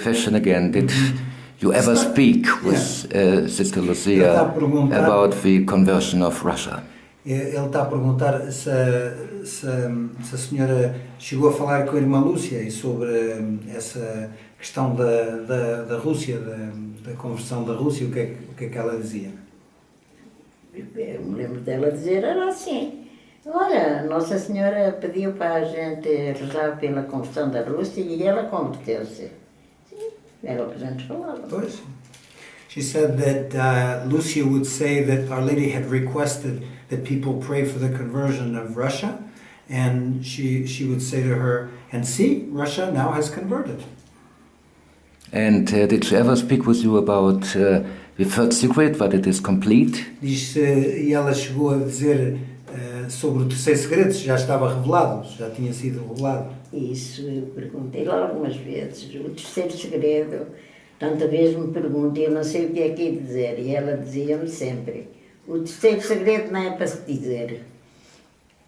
Question again, did you ever speak with Sister Lúcia about the conversion of Russia? Ele está a perguntar se a senhora chegou a falar com a irmã Lúcia e sobre essa questão da Rússia, da conversão da Rússia, o que é que ela dizia? Eu me lembro dela dizer, era assim, olha, Nossa Senhora pediu para a gente rezar pela conversão da Rússia e ela converteu-se. Sim, era o que a gente falava. Pois. She said that Lucia would say that Our Lady had requested that people pray for the conversion of Russia, and she would say to her, and see, Russia now has converted. And did she ever speak with you about the Third Secret, that it is complete? E ela chegou a dizer sobre o terceiro segredo, se já estava revelado, já tinha sido revelado. Isso eu perguntei lá algumas vezes. O terceiro segredo, tanta vez me pergunto, eu não sei o que é que ia dizer, e ela dizia-me sempre, o terceiro segredo não é para se dizer.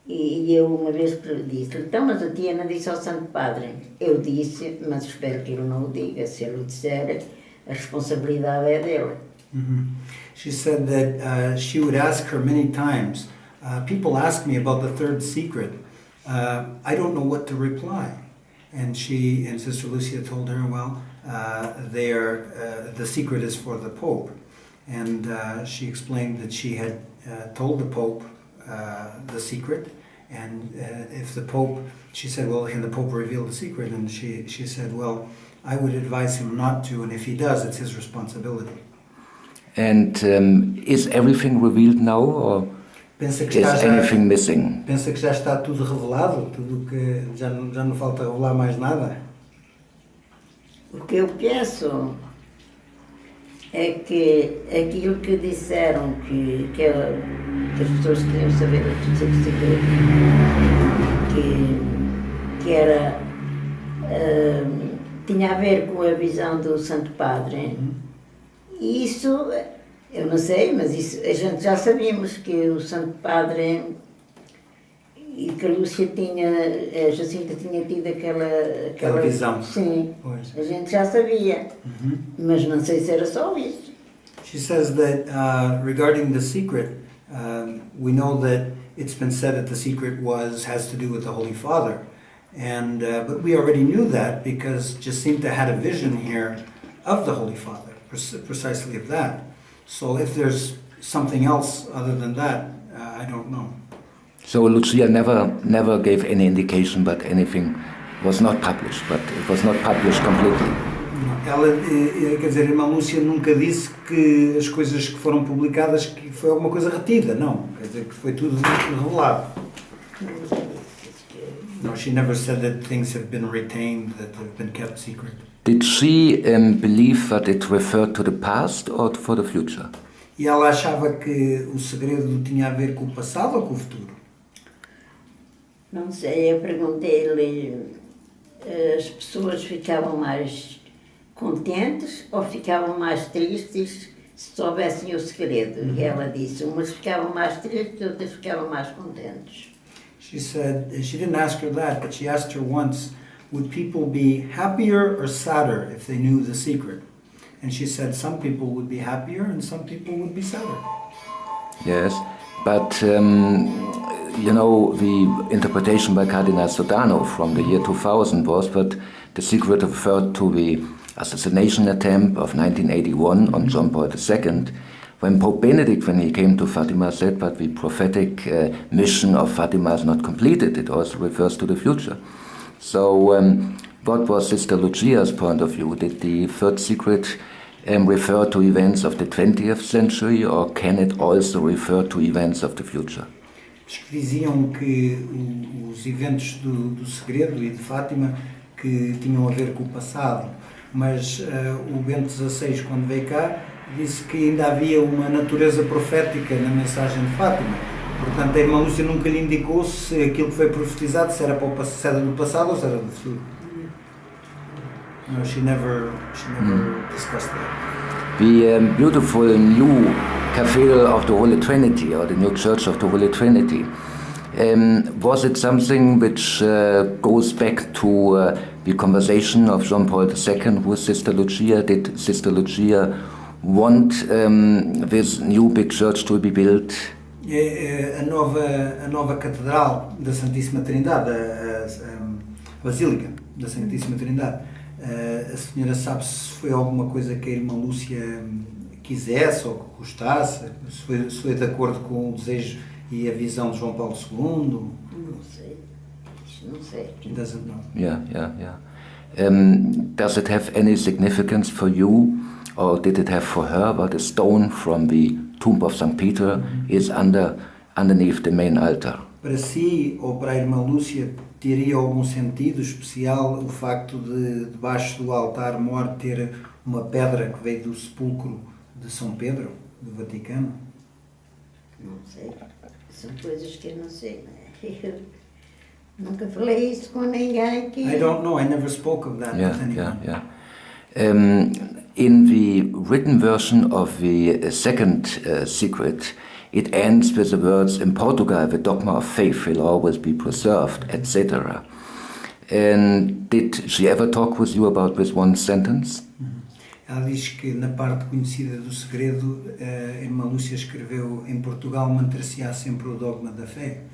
E eu uma vez disse, então, mas a tia não disse ao Santo Padre. Eu disse, mas espero que ele não o diga. Se ele o disser, a responsabilidade é dele. She said that she would ask her many times, people ask me about the third secret. I don't know what to reply. And Sister Lúcia told her, well, the secret is for the Pope. And she explained that she had told the Pope the secret, and if the Pope, she said, well, can the Pope reveal the secret? And she said, well, I would advise him not to, and if he does, it's his responsibility. And is everything revealed now, or is anything missing? Pensa que já está tudo revelado, tudo que já não falta revelar mais nada? O que eu penso é que aquilo que disseram que as pessoas queriam saber o terceiro segredo, que era, tinha a ver com a visão do Santo Padre. E isso, eu não sei, mas isso a gente já sabíamos que o Santo Padre e que a Lúcia a Jacinta tinha tido aquela visão. Sim, pois. A gente já sabia, mas não sei se era só isso. She says that regarding the secret, we know that it's been said that the secret has to do with the Holy Father, and but we already knew that because Jacinta had a vision here of the Holy Father, precisely of that. So if there's something else other than that, I don't know. So Lucia never gave any indication, but anything was not published, but it was not published completely. Ela, quer dizer, a irmã Lúcia nunca disse que as coisas que foram publicadas que foi alguma coisa retida, não. Quer dizer, que foi tudo revelado. No, she never said that things have been retained, that have been kept secret. Did she believe that it referred to the past or for the future? E ela achava que o segredo tinha a ver com o passado ou com o futuro? Não sei, eu perguntei-lhe, as pessoas ficavam mais contentes ou ficavam mais tristes se soubessem o segredo? E ela disse, umas ficavam mais tristes, outras ficavam mais contentes. She said, she didn't ask her that, but she asked her once, would people be happier or sadder if they knew the secret? And she said some people would be happier and some people would be sadder. Yes, but you know, the interpretation by Cardinal Sodano from the year 2000 was that the secret referred to the assassination attempt of 1981 on John Paul II, when Pope Benedict, when he came to Fatima, said that the prophetic mission of Fatima is not completed, it also refers to the future. So what was Sister Lucia's point of view? Did the Third Secret refer to events of the 20th century, or can it also refer to events of the future? Diziam que os eventos do segredo e de Fátima que tinham a ver com o passado, mas o Bento XVI, quando veio cá, disse que ainda havia uma natureza profética na mensagem de Fátima. Portanto, a irmã Lúcia nunca lhe indicou se aquilo que foi profetizado se era do passado ou se era do futuro. No, she never discussed that. The beautiful new Cathedral of the Holy Trinity, or the new Church of the Holy Trinity, Was it something which goes back to the conversation of John Paul II with Sister Lucia? Did Sister Lucia want this new big church to be built? A nova catedral da Santíssima Trindade, a Basílica da Santíssima Trindade. A senhora sabe se foi alguma coisa que a irmã Lúcia quisesse ou que gostasse? Se foi de acordo com o desejo e a visão de João Paulo II? Não sei. Não sei. He doesn't know. Yeah. Does it have any significance for you, or did it have for her, that a stone from the tomb of St. Peter is underneath the main altar? Para si ou para a irmã Lúcia, teria algum sentido especial o facto de debaixo do altar mor ter uma pedra que veio do sepulcro de São Pedro, do Vaticano? Não sei. São coisas que eu não sei. Eu nunca falei isso com ninguém. I don't know. I never spoke of that with anyone. In the written version of the second secret, it ends with the words, "In Portugal, the dogma of faith will always be preserved," etc. And did she ever talk with you about this one sentence? Ela diz que na parte conhecida do segredo, a irmã Lúcia escreveu: "Em Portugal manter-se-á sempre o dogma da fé."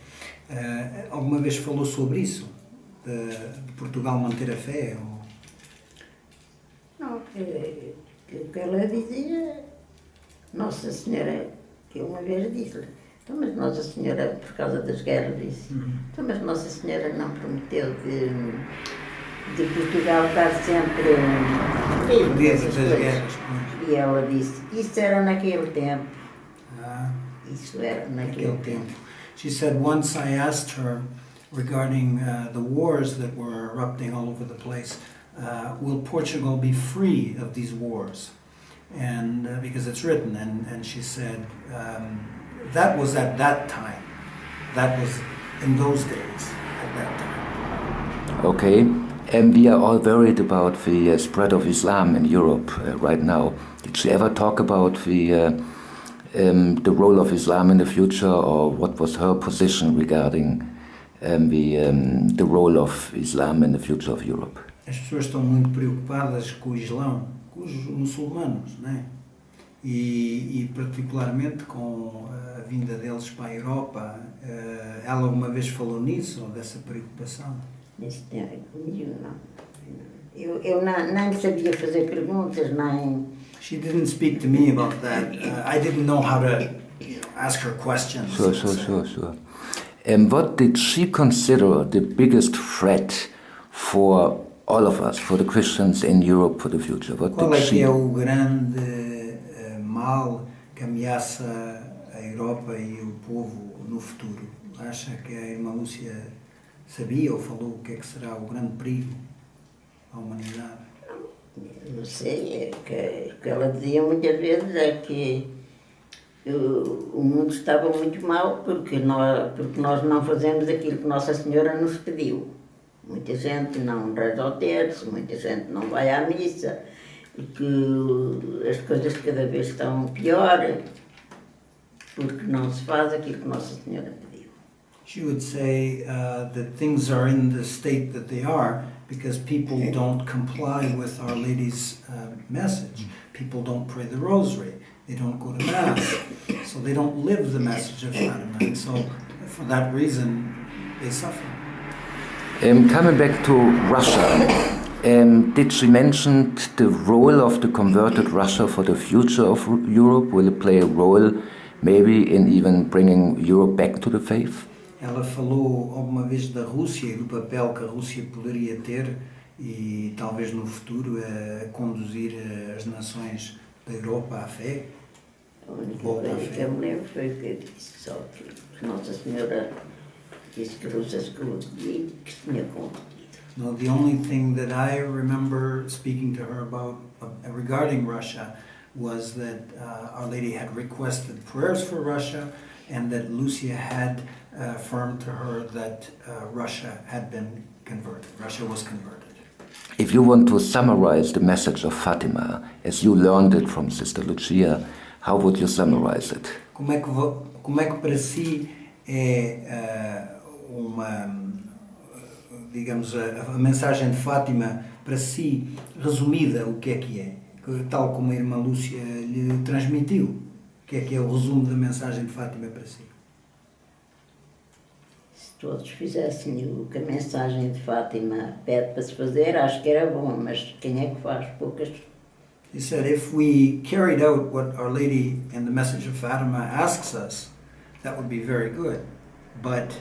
Alguma vez falou sobre isso? De Portugal manter a fé? Ou... Não, que ela dizia, Nossa Senhora, que eu uma vez disse-lhe, então, mas Nossa Senhora, por causa das guerras, disse, então, mas Nossa Senhora não prometeu de Portugal estar sempre livre dessas coisas. E ela disse, isso era naquele tempo. Isso era naquele tempo. She said, once I asked her regarding the wars that were erupting all over the place, will Portugal be free of these wars? And because it's written, and she said, that was at that time. That was in those days, at that time. Okay, and we are all worried about the spread of Islam in Europe right now. Did she ever talk about the role of Islam in the future, or what was her position regarding the role of Islam in the future of Europe? As pessoas estão muito preocupadas com o Islão, com os muçulmanos, né? E particularmente com a vinda deles para a Europa. Ela alguma vez falou nisso, ou dessa preocupação? Nesse tempo, comigo não. Eu nem sabia fazer perguntas, nem... She didn't speak to me about that. I didn't know how to ask her questions. Sure. And what did she consider the biggest threat for all of us, for the Christians in Europe for the future? Qual é que é o grande mal que ameaça a Europa e o povo no futuro? Acha que a irmã Lúcia sabia ou falou o que é que será o grande perigo à humanidade? Não sei, o que ela dizia muitas vezes é que o mundo estava muito mal porque nós não fazemos aquilo que Nossa Senhora nos pediu. Muita gente não reza ao terço, muita gente não vai à missa, e que as coisas cada vez estão pior porque não se faz aquilo que Nossa Senhora pediu. She would say that things are in the state that they are because people don't comply with Our Lady's message. People don't pray the rosary, they don't go to Mass, so they don't live the message of Fatima, and so for that reason they suffer. Coming back to Russia, did she mention the role of the converted Russia for the future of Europe? Will it play a role maybe in even bringing Europe back to the faith? Ela falou alguma vez da Rússia e do papel que a Rússia poderia ter e talvez no futuro a conduzir as nações da Europa à fé? A única coisa que eu me lembro foi o que eu disse, só que Nossa Senhora disse que Rússia se e que se tinha convertido. No, the only thing that I remember speaking to her about regarding Russia was that Our Lady had requested prayers for Russia and that Lucia had affirmed to her that Russia had been converted. Russia was converted. If you want to summarize the message of Fatima as you learned it from Sister Lucia, how would you summarize it? Como é que para si é digamos, a mensagem de Fátima para si, resumida, o que é, tal como a irmã Lúcia lhe transmitiu, o que é o resumo da mensagem de Fátima para si? Se todos fizessem o que a mensagem de Fátima pede para se fazer, acho que era bom, mas quem é que faz? Poucas. He said, if we carried out what Our Lady and the message of Fatima asks us, that would be very good. But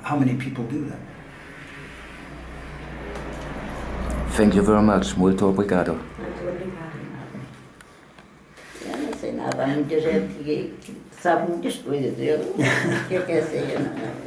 how many people do that? Thank you very much. Muito obrigado. Muito obrigada. Eu não sei nada. Há muita gente que sabe muitas coisas. Eu, o que é ser? Eu não.